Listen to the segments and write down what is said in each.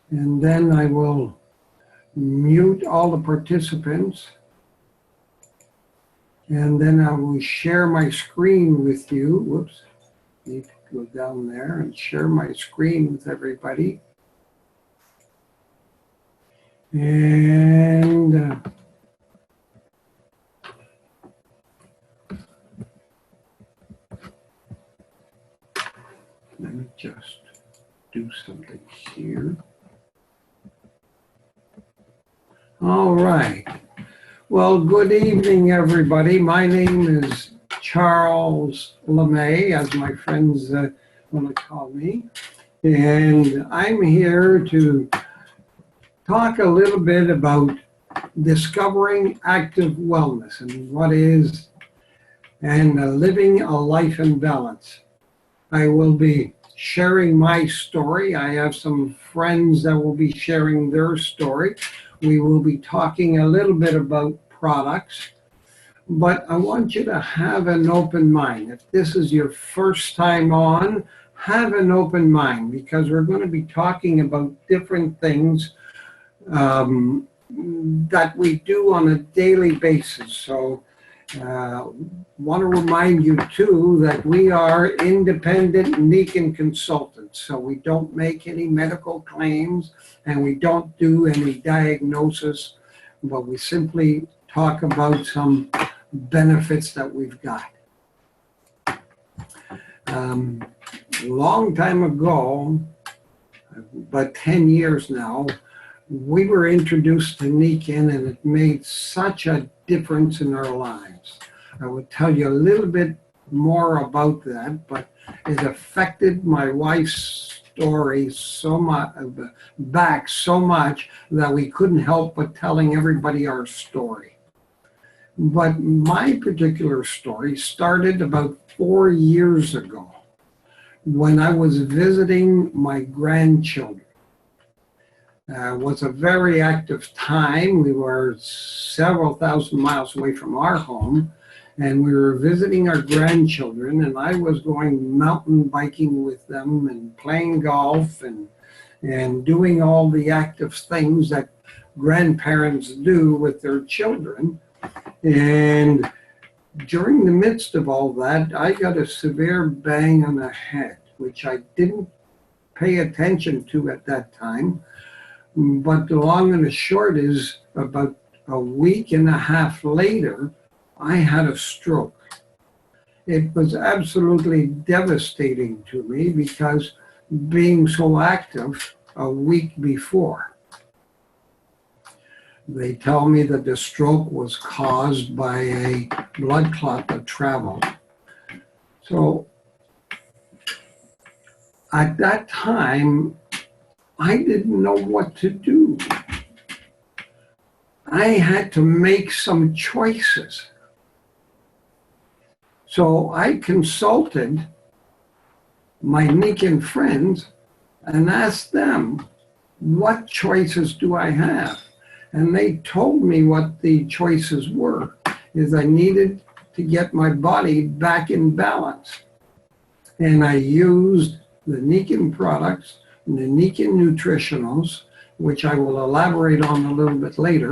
And then I will mute all the participants. And then I will share my screen with you. Whoops, need to go down there and share my screen with everybody. And let me just do something here. All right. Well, good evening, everybody. My name is Charles Lemay, as my friends want to call me. And I'm here to talk a little bit about discovering active wellness and what is, and living a life in balance. I will be sharing my story. I have some friends that will be sharing their story. We will be talking a little bit about products, but I want you to have an open mind. If this is your first time on, have an open mind, because we're going to be talking about different things that we do on a daily basis. So want to remind you too that we are independent Nicon consultants, so we don't make any medical claims and we don't do any diagnosis, but we simply talk about some benefits that we've got. Long time ago, about 10 years now, we were introduced to Nicon, and it made such a difference in our lives. I will tell you a little bit more about that, but it affected my wife's story so much, back so much, that we couldn't help but telling everybody our story. But my particular story started about 4 years ago when I was visiting my grandchildren. Was a very active time. We were several thousand miles away from our home, and we were visiting our grandchildren, and I was going mountain biking with them and playing golf and doing all the active things that grandparents do with their children. And during the midst of all that, I got a severe bang on the head, which I didn't pay attention to at that time. But the long and the short is, about a week and a half later, I had a stroke. It was absolutely devastating to me, because being so active a week before, they tell me that the stroke was caused by a blood clot that traveled. So at that time, I didn't know what to do. I had to make some choices. So I consulted my Nicon friends and asked them, what choices do I have? And they told me what the choices were, is I needed to get my body back in balance. And I used the Nicon products, the Nicon nutritionals, which I will elaborate on a little bit later,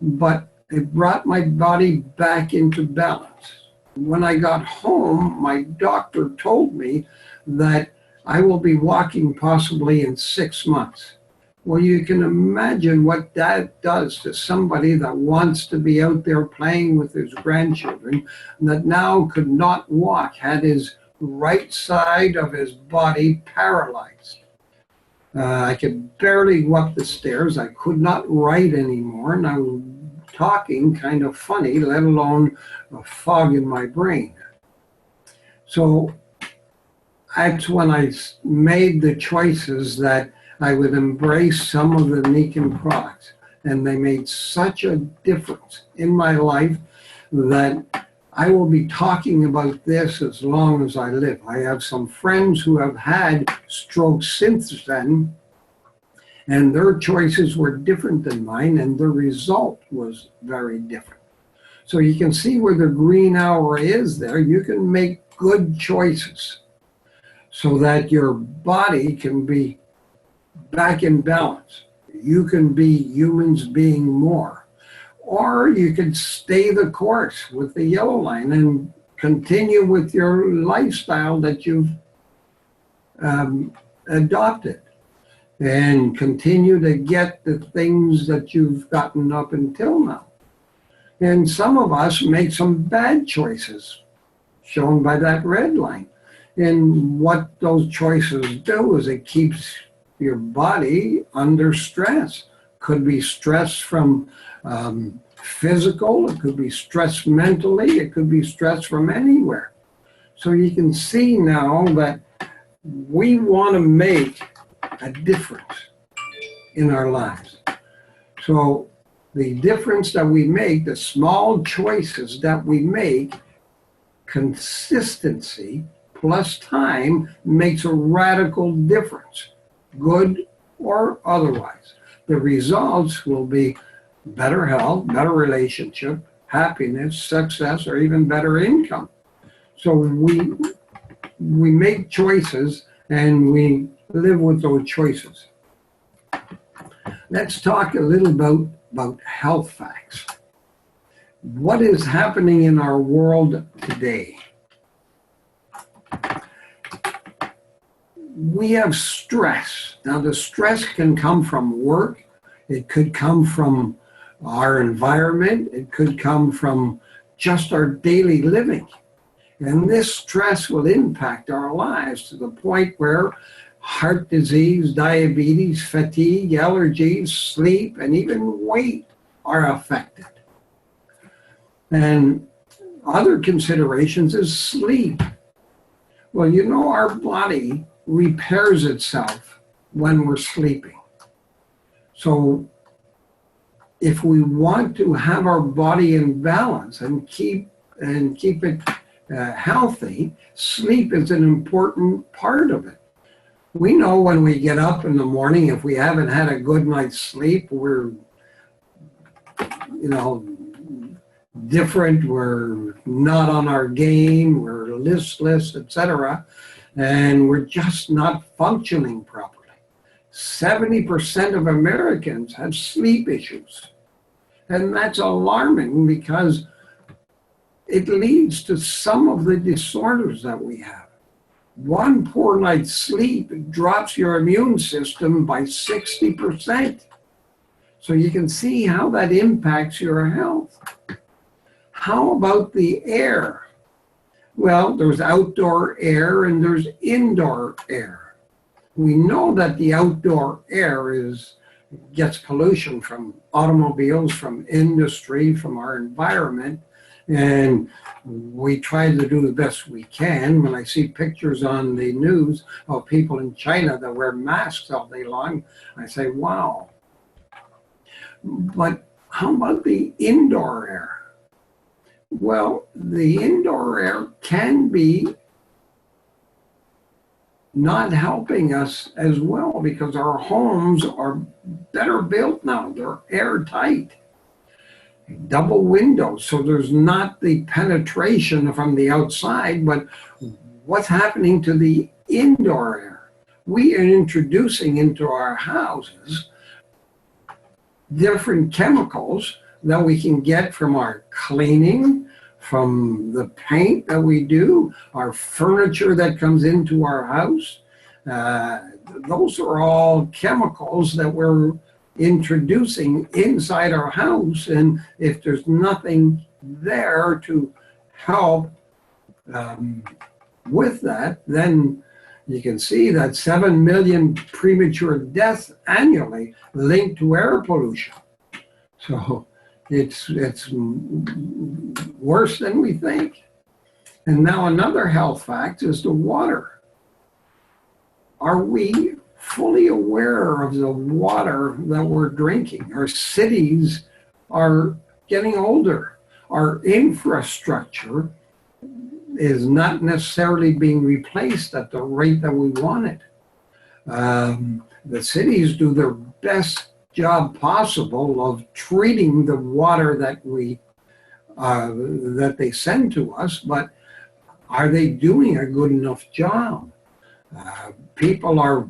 but it brought my body back into balance. When I got home, my doctor told me that I will be walking possibly in 6 months. Well, you can imagine what that does to somebody that wants to be out there playing with his grandchildren, that now could not walk, had his right side of his body paralyzed. I could barely go up the stairs. I could not write anymore, and I was talking kind of funny, let alone a fog in my brain. So that's when I made the choices that I would embrace some of the Nicon products. And they made such a difference in my life that I will be talking about this as long as I live. I have some friends who have had strokes since then, and their choices were different than mine, and the result was very different. So you can see where the green arrow is there. You can make good choices so that your body can be back in balance. You can be humans being more. Or you could stay the course with the yellow line and continue with your lifestyle that you've adopted and continue to get the things that you've gotten up until now. And some of us make some bad choices, shown by that red line. And what those choices do is it keeps your body under stress. Could be stress from physical, it could be stress mentally, it could be stress from anywhere. So you can see now that we want to make a difference in our lives. So the difference that we make, the small choices that we make, consistency plus time makes a radical difference, good or otherwise. The results will be better health, better relationship, happiness, success, or even better income. So we make choices and we live with those choices. Let's talk a little about health facts. What is happening in our world today? We have stress. Now, the stress can come from work. It could come from our environment. It could come from just our daily living. And this stress will impact our lives to the point where heart disease, diabetes, fatigue, allergies, sleep, and even weight are affected. And other considerations is sleep. Well, you know, our body repairs itself when we're sleeping. So if we want to have our body in balance and keep it healthy, sleep is an important part of it. We know when we get up in the morning, if we haven't had a good night's sleep, we're, different, we're not on our game, we're listless, etc., and we're just not functioning properly. 70% of Americans have sleep issues. And that's alarming because it leads to some of the disorders that we have. One poor night's sleep drops your immune system by 60%. So you can see how that impacts your health. How about the air? Well, there's outdoor air and there's indoor air. We know that the outdoor air gets pollution from automobiles, from industry, from our environment, and we try to do the best we can. When I see pictures on the news of people in China that wear masks all day long, I say, wow. But how about the indoor air? Well, the indoor air can be not helping us as well because our homes are better built now. They're airtight, double windows, so there's not the penetration from the outside, but what's happening to the indoor air? We are introducing into our houses different chemicals that we can get from our cleaning, from the paint that we do, our furniture that comes into our house. Those are all chemicals that we're introducing inside our house, and if there's nothing there to help with that, then you can see that 7 million premature deaths annually linked to air pollution. So it's worse than we think. And now another health fact is the water. Are we fully aware of the water that we're drinking? Our cities are getting older. Our infrastructure is not necessarily being replaced at the rate that we want it. The cities do their best job possible of treating the water that that they send to us, but are they doing a good enough job? People are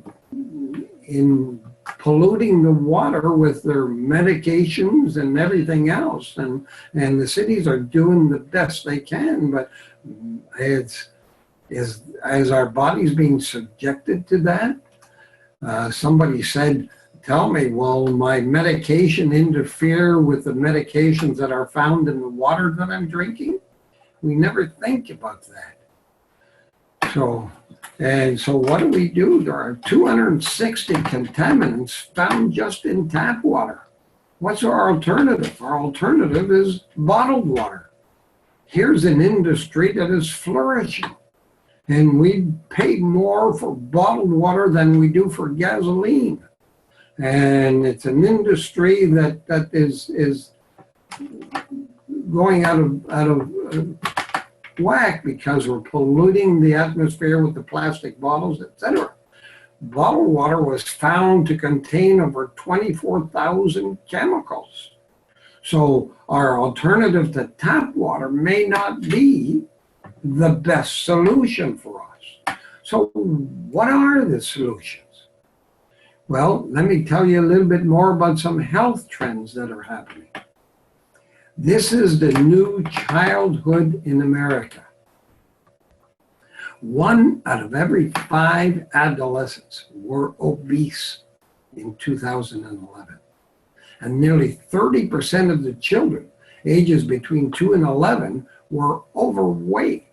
in polluting the water with their medications and everything else. And the cities are doing the best they can, but is our bodies being subjected to that? Somebody said, tell me, will my medication interfere with the medications that are found in the water that I'm drinking? We never think about that. So what do? There are 260 contaminants found just in tap water. What's our alternative? Our alternative is bottled water. Here's an industry that is flourishing, and we pay more for bottled water than we do for gasoline. And it's an industry that is going out of whack because we're polluting the atmosphere with the plastic bottles, etc. Bottled water was found to contain over 24,000 chemicals. So our alternative to tap water may not be the best solution for us. So what are the solutions? Well, let me tell you a little bit more about some health trends that are happening. This is the new childhood in America. 1 out of every 5 adolescents were obese in 2011. And nearly 30% of the children ages between 2 and 11 were overweight.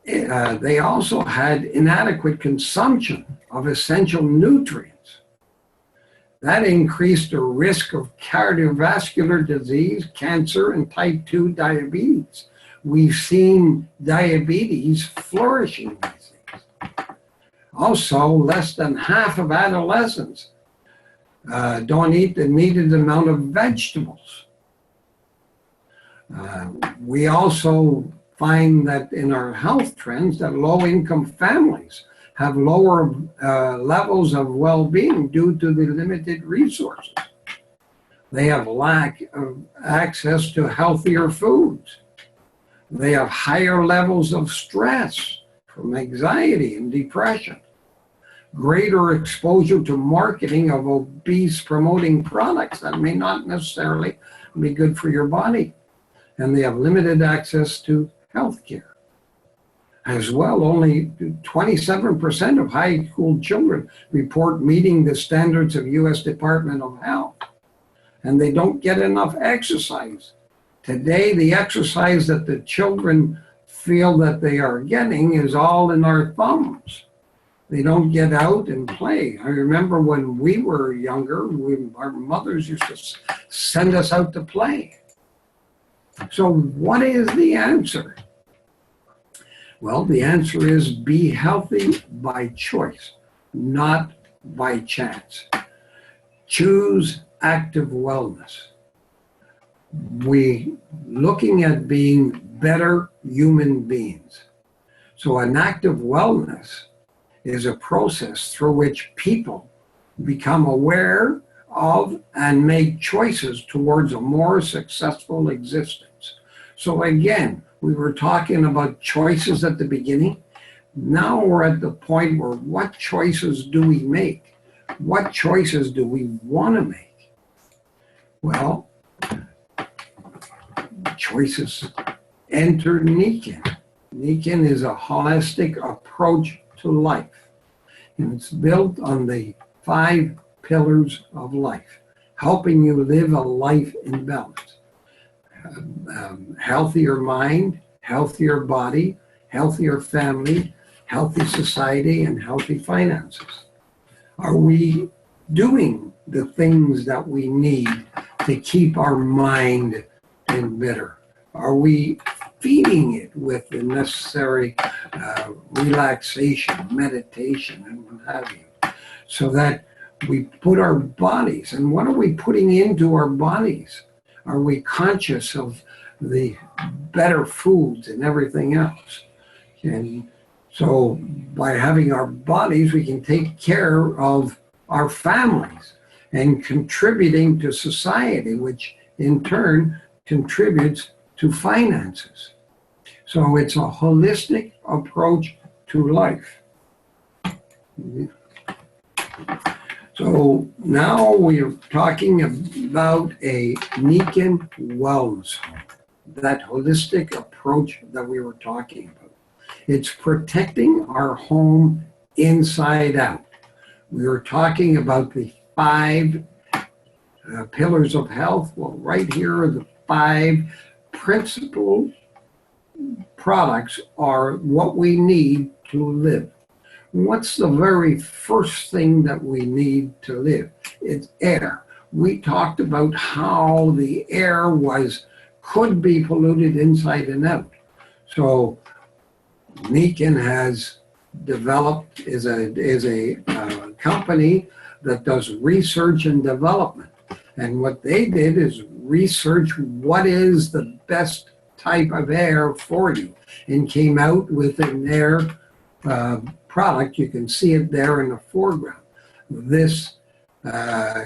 They also had inadequate consumption of essential nutrients. That increased the risk of cardiovascular disease, cancer, and type 2 diabetes. We've seen diabetes flourishing these days. Also, less than half of adolescents don't eat the needed amount of vegetables. We also find that in our health trends that low-income families have lower levels of well-being due to the limited resources. They have lack of access to healthier foods. They have higher levels of stress from anxiety and depression, greater exposure to marketing of obese promoting products that may not necessarily be good for your body, and they have limited access to health care. As well, only 27% of high school children report meeting the standards of U.S. Department of Health, and they don't get enough exercise. Today, the exercise that the children feel that they are getting is all in our thumbs. They don't get out and play. I remember when we were younger, our mothers used to send us out to play. So what is the answer? Well, the answer is be healthy by choice, not by chance. Choose active wellness. We looking at being better human beings. So an active wellness is a process through which people become aware of and make choices towards a more successful existence. So again, we were talking about choices at the beginning. Now we're at the point where what choices do we make? What choices do we want to make? Well, choices enter Nicon. Nicon is a holistic approach to life. And it's built on the 5 pillars of life, helping you live a life in balance. Healthier mind, healthier body, healthier family, healthy society, and healthy finances. Are we doing the things that we need to keep our mind in better? Are we feeding it with the necessary relaxation, meditation, and what have you, so that we put our bodies, and what are we putting into our bodies? Are we conscious of the better foods and everything else? And so by having our bodies, we can take care of our families and contributing to society, which in turn contributes to finances. So it's a holistic approach to life. So now we are talking about a Nicon wellness home, that holistic approach that we were talking about. It's protecting our home inside out. We were talking about the 5 pillars of health. Well, right here are the 5 principal products are what we need to live. What's the very first thing that we need to live? It's air. We talked about how the air could be polluted inside and out. So Nicon has developed, is a company that does research and development. And what they did is research what is the best type of air for you, and came out with an air product. You can see it there in the foreground. This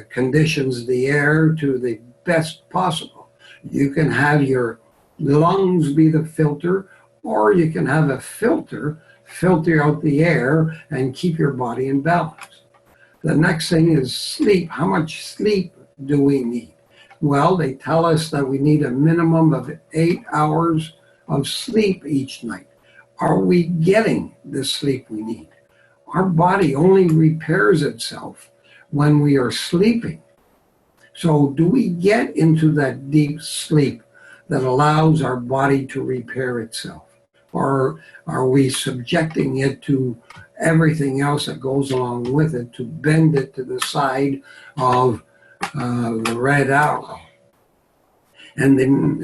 conditions the air to the best possible. You can have your lungs be the filter, or you can have a filter out the air and keep your body in balance. The next thing is sleep. How much sleep do we need? Well, they tell us that we need a minimum of 8 hours of sleep each night. Are we getting the sleep we need? Our body only repairs itself when we are sleeping. So do we get into that deep sleep that allows our body to repair itself? Or are we subjecting it to everything else that goes along with it to bend it to the side of the red arrow? And then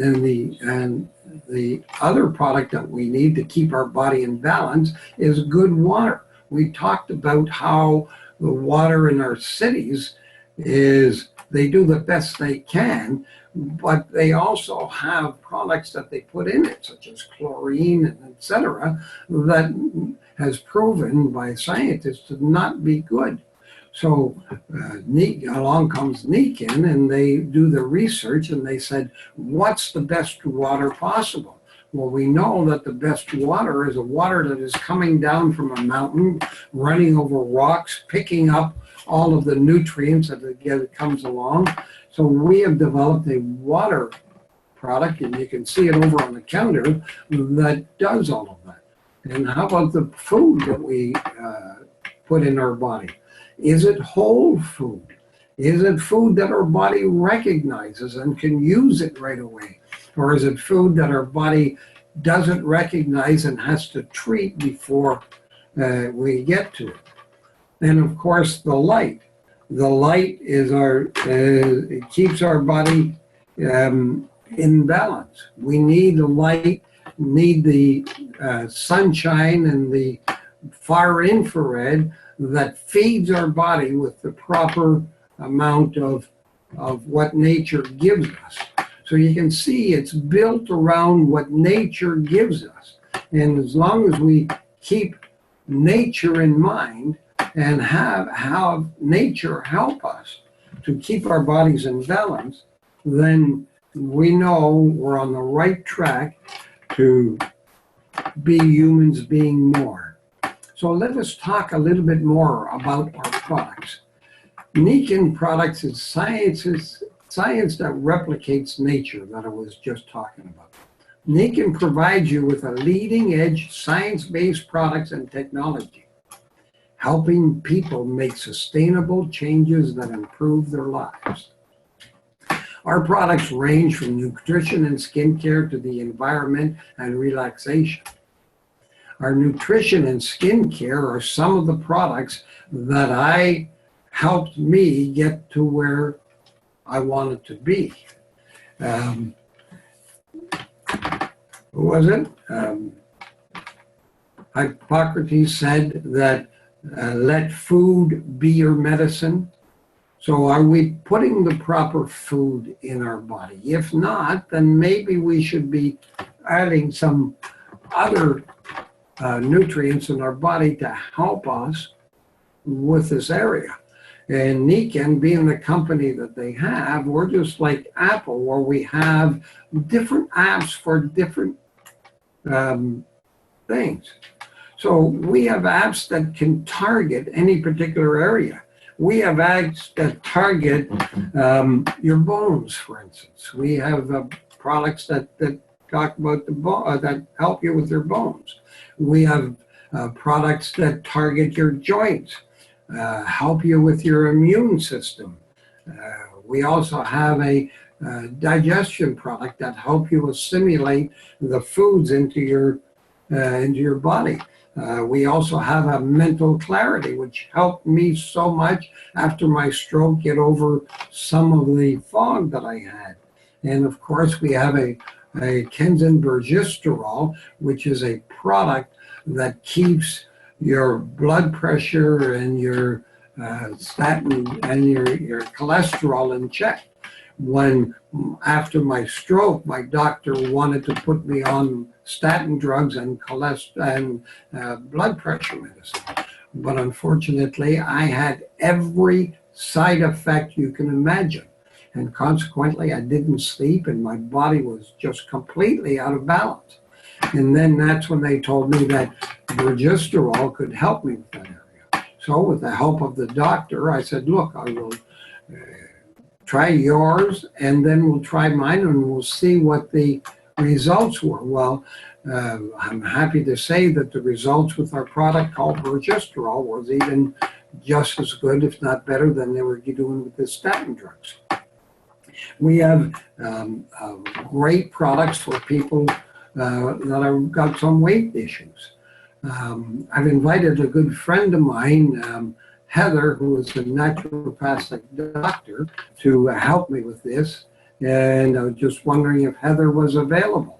the other product that we need to keep our body in balance is good water. We talked about how the water in our cities they do the best they can, but they also have products that they put in it, such as chlorine and etc., that has proven by scientists to not be good. So along comes Nicon, and they do the research, and they said, what's the best water possible? Well, we know that the best water is a water that is coming down from a mountain, running over rocks, picking up all of the nutrients that it comes along. So we have developed a water product, and you can see it over on the counter, that does all of that. And how about the food that we put in our body? Is it whole food? Is it food that our body recognizes and can use it right away? Or is it food that our body doesn't recognize and has to treat before we get to it? And of course, the light. The light is it keeps our body in balance. We need the light, need the sunshine and the far infrared that feeds our body with the proper amount of what nature gives us. So you can see it's built around what nature gives us. And as long as we keep nature in mind and have nature help us to keep our bodies in balance, then we know we're on the right track to be humans being more. So let us talk a little bit more about our products. Nicon products is science that replicates nature that I was just talking about. Nicon provides you with a leading-edge science-based products and technology, helping people make sustainable changes that improve their lives. Our products range from nutrition and skincare to the environment and relaxation. Our nutrition and skincare are some of the products that helped me get to where I wanted to be. Who was it? Hippocrates said that let food be your medicine. So are we putting the proper food in our body? If not, then maybe we should be adding some other nutrients in our body to help us with this area. And Nicon, being the company that they have, we're just like Apple, where we have different apps for different things. So we have apps that can target any particular area. we have ads that target your bones, for instance. We have products that talk about the that help you with your bones. We have products that target your joints, help you with your immune system. We also have a digestion product that help you assimilate the foods into your body. We also have a mental clarity, which helped me so much after my stroke get over some of the fog that I had. And of course, we have a Kenzenbergisterol, which is a product that keeps your blood pressure and your statin and your cholesterol in check. When after my stroke, my doctor wanted to put me on statin drugs and cholesterol and blood pressure medicine, but unfortunately, I had every side effect you can imagine, and consequently, I didn't sleep, and my body was just completely out of balance. And then that's when they told me that Bergisterol could help me with that area. So, with the help of the doctor, I said, "Look, I will." Try yours, and then we'll try mine, and we'll see what the results were. Well, I'm happy to say that the results with our product called Bergisterol was even just as good, if not better, than they were doing with the statin drugs. We have great products for people that have got some weight issues. I've invited a good friend of mine, Heather, who is a naturopathic doctor, to help me with this. And I was just wondering if Heather was available.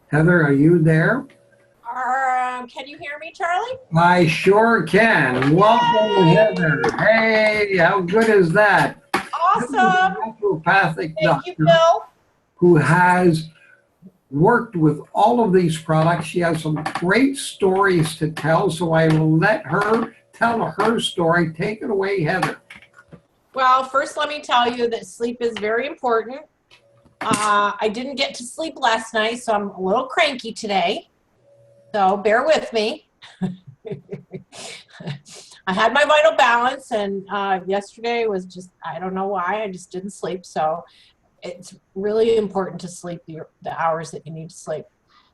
Heather, are you there? Can you hear me, Charlie? I sure can. Welcome, Heather. Hey, how good is that? Awesome. A naturopathic Thank you, doctor Bill. who has worked with all of these products. She has some great stories to tell, so I will let her tell her story. Take it away, Heather. Well, first let me tell you that sleep is very important. I didn't get to sleep last night, so I'm a little cranky today. So bear with me. I had my vital balance, and yesterday was just, I don't know why, I just didn't sleep. So it's really important to sleep the hours that you need to sleep.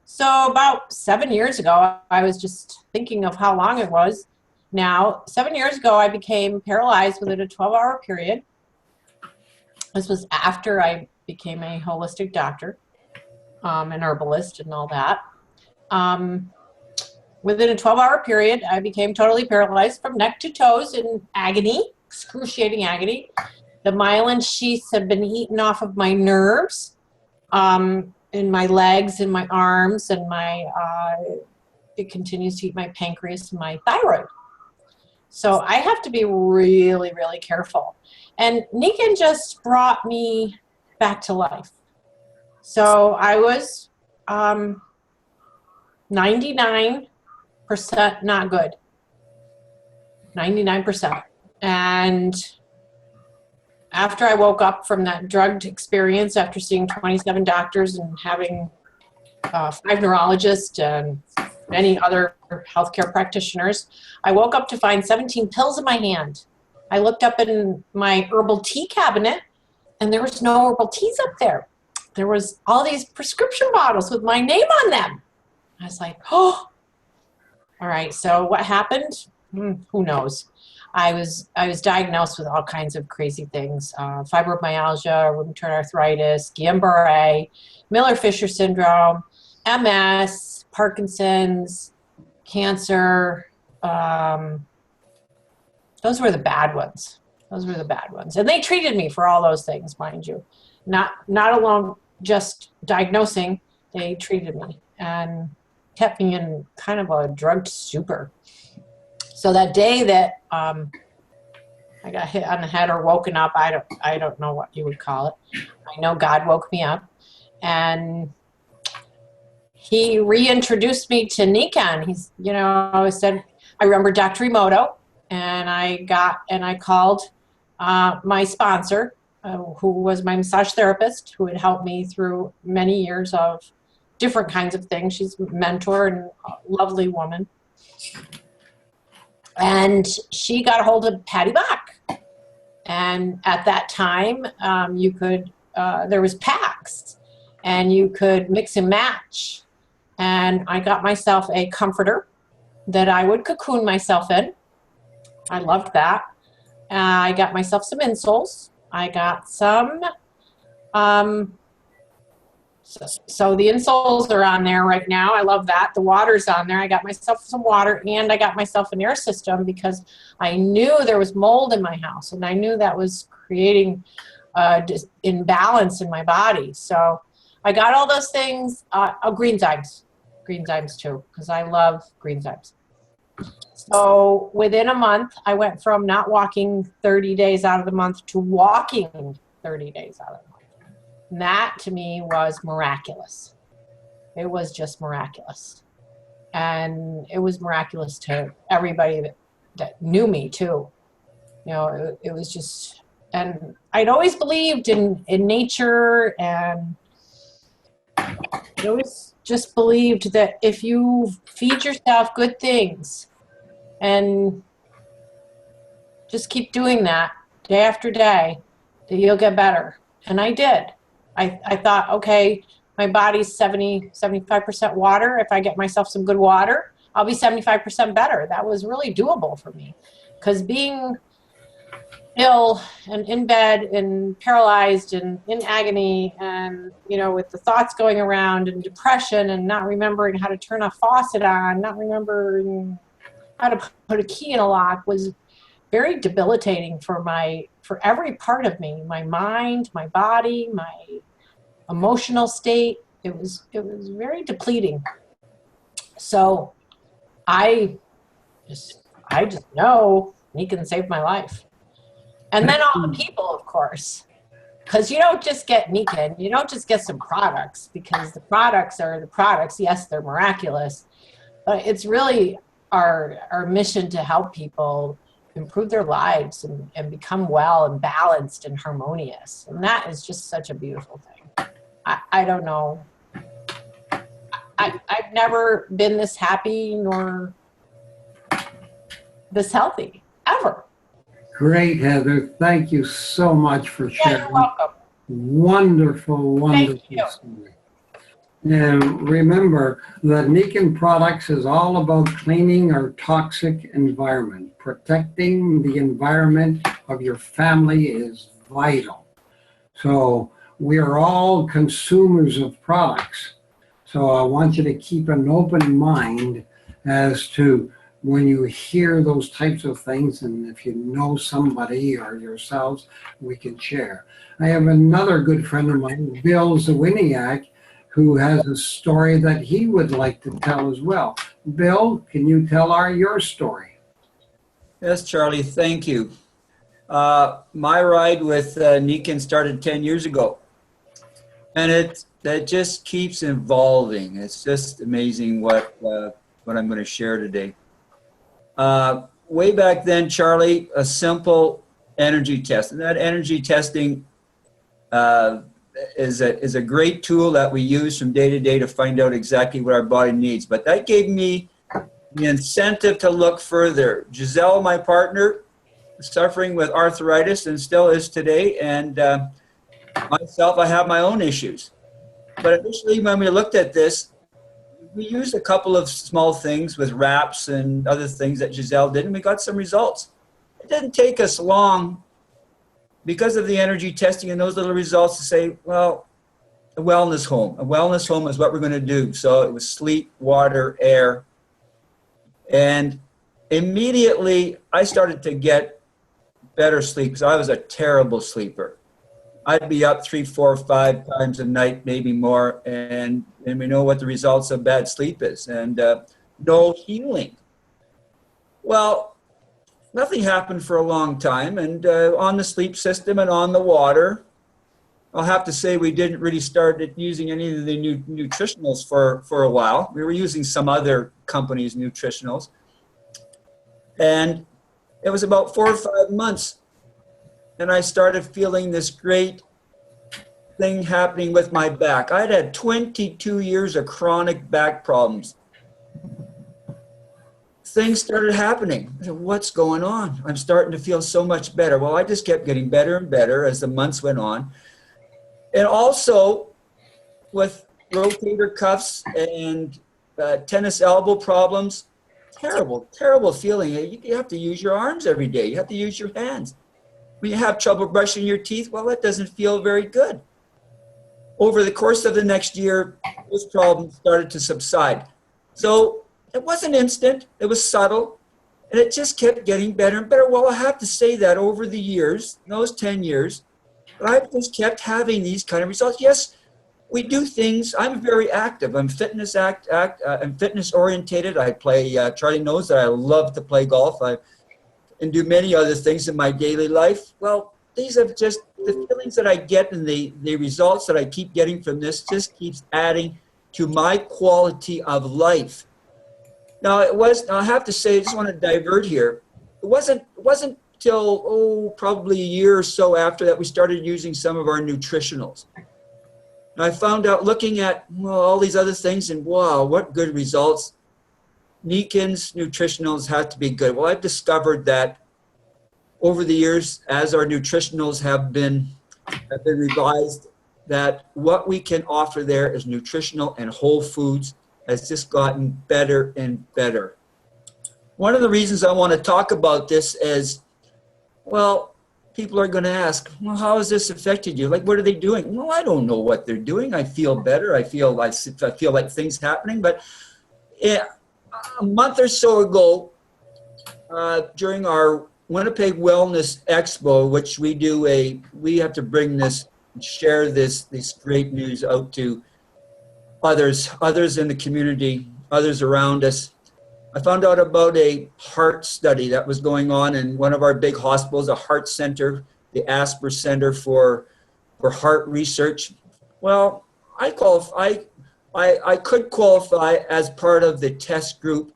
So about 7 years ago, I was just thinking of how long it was. Now, 7 years ago, I became paralyzed within a 12-hour period. This was after I became a holistic doctor, an herbalist and all that. Within a 12-hour period, I became totally paralyzed from neck to toes in agony, excruciating agony. The myelin sheaths have been eaten off of my nerves, in my legs and my arms, and it continues to eat my pancreas and my thyroid. So I have to be really, really careful. And Nicon just brought me back to life. So I was 99% not good. 99%. And after I woke up from that drugged experience, after seeing 27 doctors and having 5 neurologists and many other healthcare practitioners, I woke up to find 17 pills in my hand. I looked up in my herbal tea cabinet, and there was no herbal teas up there. There was all these prescription bottles with my name on them. I was like, oh, all right. So what happened? Who knows? I was diagnosed with all kinds of crazy things: fibromyalgia, rheumatoid arthritis, Guillain-Barré, Miller-Fisher syndrome, MS, Parkinson's, cancer. Those were the bad ones. Those were the bad ones. And they treated me for all those things, mind you. Not alone just diagnosing, they treated me and kept me in kind of a drugged stupor. So that day that I got hit on the head or woken up, I don't know what you would call it. I know God woke me up, and he reintroduced me to Nicon. He's, said, I remember Dr. Emoto, and I called my sponsor, who was my massage therapist, who had helped me through many years of different kinds of things. She's a mentor and a lovely woman. And she got a hold of Patty Bach. And at that time, you could, there was packs, and you could mix and match. And I got myself a comforter that I would cocoon myself in. I loved that. I got myself some insoles. I got some, so the insoles are on there right now. I love that. The water's on there. I got myself some water, and I got myself an air system because I knew there was mold in my house, and I knew that was creating imbalance in my body. So I got all those things. Green zymes too, because I love green zymes. So within a month, I went from not walking 30 days out of the month to walking 30 days out of the month. And that to me was miraculous. It was just miraculous. And it was miraculous to everybody that knew me too. You know, it was just, and I'd always believed in nature, and I always just believed that if you feed yourself good things and just keep doing that day after day, that you'll get better. And I did. I thought, okay, my body's 75% water. If I get myself some good water, I'll be 75% better. That was really doable for me, because being ill and in bed and paralyzed and in agony, and, you know, with the thoughts going around and depression and not remembering how to turn a faucet on, not remembering how to put a key in a lock, was very debilitating for every part of me, my mind, my body, my emotional state. It was very depleting. So I just know Nicon saved my life. And then all the people, of course, because you don't just get Nicon, you don't just get some products, because the products are the products. Yes, they're miraculous, but it's really our mission to help people improve their lives and become well and balanced and harmonious. And that is just such a beautiful thing. I don't know. I've never been this happy nor this healthy, ever. Great, Heather. Thank you so much for sharing. Yeah, you're welcome. Wonderful Thank you. story. And remember that Nicon Products is all about cleaning our toxic environment. Protecting the environment of your family is vital. So we are all consumers of products. So I want you to keep an open mind as to when you hear those types of things, and if you know somebody or yourselves, we can share. I have another good friend of mine, Bill Zawiniak, who has a story that he would like to tell as well. Bill, can you tell your story? Yes, Charlie, thank you. My ride with Nicon started 10 years ago, and that just keeps evolving. It's just amazing what I'm going to share today. Way back then, Charlie, a simple energy test, and that energy testing is a great tool that we use from day to day to find out exactly what our body needs. But that gave me the incentive to look further. Giselle, my partner, suffering with arthritis and still is today, and myself, I have my own issues. But initially, when we looked at this, we used a couple of small things with wraps and other things that Giselle did, and we got some results. It didn't take us long, because of the energy testing and those little results, to say, well, a wellness home. A wellness home is what we're going to do. So it was sleep, water, air. And immediately I started to get better sleep, because I was a terrible sleeper. I'd be up 3, 4, 5 times a night, maybe more. And we know what the results of bad sleep is, and no healing. Well, nothing happened for a long time, and on the sleep system and on the water, I'll have to say we didn't really start using any of the new nutritionals for a while. We were using some other companies' nutritionals. And it was about 4 or 5 months, and I started feeling this great thing happening with my back. I'd had 22 years of chronic back problems. things started happening. I said, what's going on? I'm starting to feel so much better. Well, I just kept getting better and better as the months went on. And also with rotator cuffs and tennis elbow problems, terrible feeling. You have to use your arms every day. You have to use your hands. When you have trouble brushing your teeth, well, that doesn't feel very good. Over the course of the next year, those problems started to subside. So it wasn't instant, it was subtle, and it just kept getting better and better. Well, I have to say that over the years, those 10 years, I've just kept having these kind of results. Yes, we do things. I'm very active. I'm fitness I'm fitness orientated. I play, Charlie knows that I love to play golf. And do many other things in my daily life. Well, these are just the feelings that I get, and the results that I keep getting from this just keeps adding to my quality of life. Now, I have to say, I just want to divert here. It wasn't till, probably a year or so after that we started using some of our nutritionals. And I found out, looking at all these other things, and wow, what good results. Nicon's nutritionals have to be good. Well, I've discovered that over the years, as our nutritionals have been revised, that what we can offer there is nutritional and whole foods has just gotten better and better. One of the reasons I want to talk about this is, well, people are going to ask, well, how has this affected you? Like, what are they doing? Well, I don't know what they're doing. I feel better. I feel like things happening. But yeah, a month or so ago, during our Winnipeg Wellness Expo, which we have to bring this, share this great news out to others in the community, others around us. I found out about a heart study that was going on in one of our big hospitals, a heart center, the Asper Center for Heart Research. Well, I could qualify as part of the test group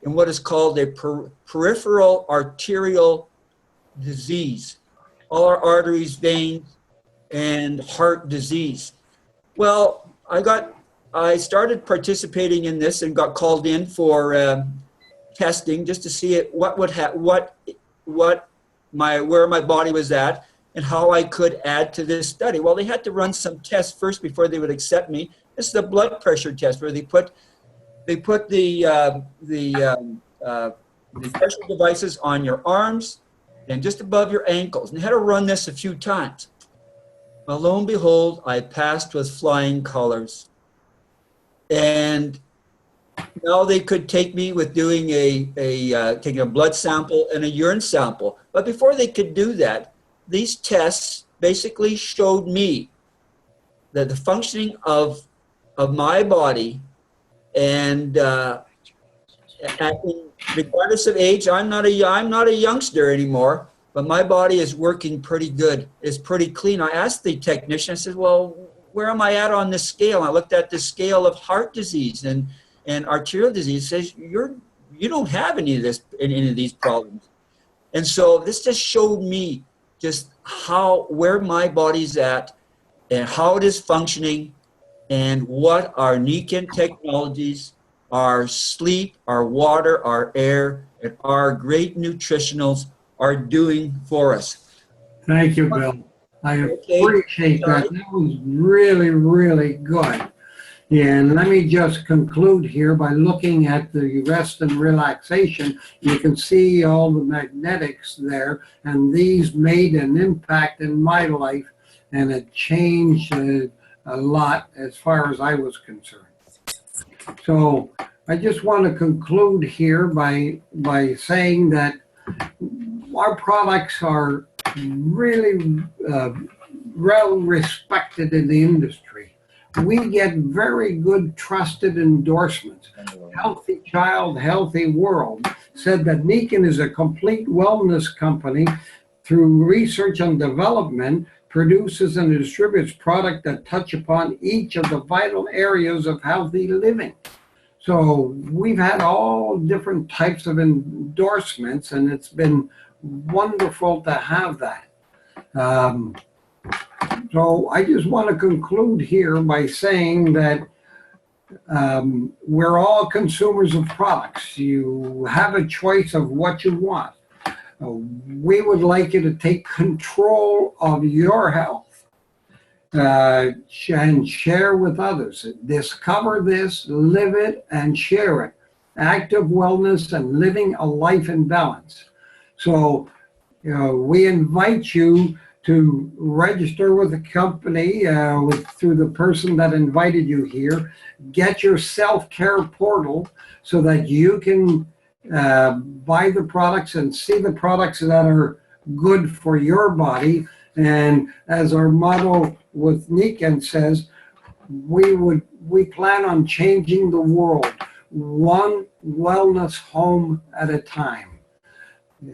in what is called a peripheral arterial disease, all our arteries, veins, and heart disease. Well, I started participating in this and got called in for testing just to see where my body was at and how I could add to this study. Well, they had to run some tests first before they would accept me. This is a blood pressure test where they put the pressure devices on your arms and just above your ankles. And they had to run this a few times. Well, lo and behold, I passed with flying colors. And now they could take me with doing taking a blood sample and a urine sample. But before they could do that, these tests basically showed me that the functioning of my body, and regardless of age, I'm not a youngster anymore, but my body is working pretty good. It's pretty clean. I asked the technician, I said, well, where am I at on this scale? I looked at the scale of heart disease and arterial disease. It says you don't have any of these problems. And so this just showed me just where my body's at and how it is functioning, and what our Nicon technologies, our sleep, our water, our air, and our great nutritionals are doing for us. Thank you, Bill. I appreciate that. That was really, really good. And let me just conclude here by looking at the rest and relaxation. You can see all the magnetics there, and these made an impact in my life, and it changed a lot as far as I was concerned. So I just want to conclude here by saying that our products are really well respected in the industry. We get very good trusted endorsements. Healthy Child, Healthy World said that Nicon is a complete wellness company through research and development, produces and distributes products that touch upon each of the vital areas of healthy living. So we've had all different types of endorsements, and it's been wonderful to have that. So I just want to conclude here by saying that we're all consumers of products. You have a choice of what you want. We would like you to take control of your health and share with others. Discover this, live it, and share it. Active wellness and living a life in balance. So, we invite you to register with the company through the person that invited you here. Get your self-care portal so that you can buy the products and see the products that are good for your body. And as our motto with Nicon says, we plan on changing the world one wellness home at a time.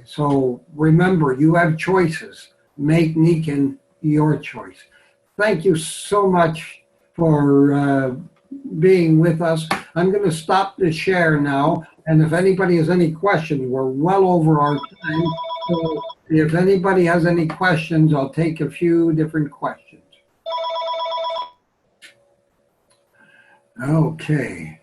So remember, you have choices. Make Nicon your choice. Thank you so much for being with us. I'm going to stop the share now. And if anybody has any questions, we're well over our time. So if anybody has any questions, I'll take a few different questions. Okay.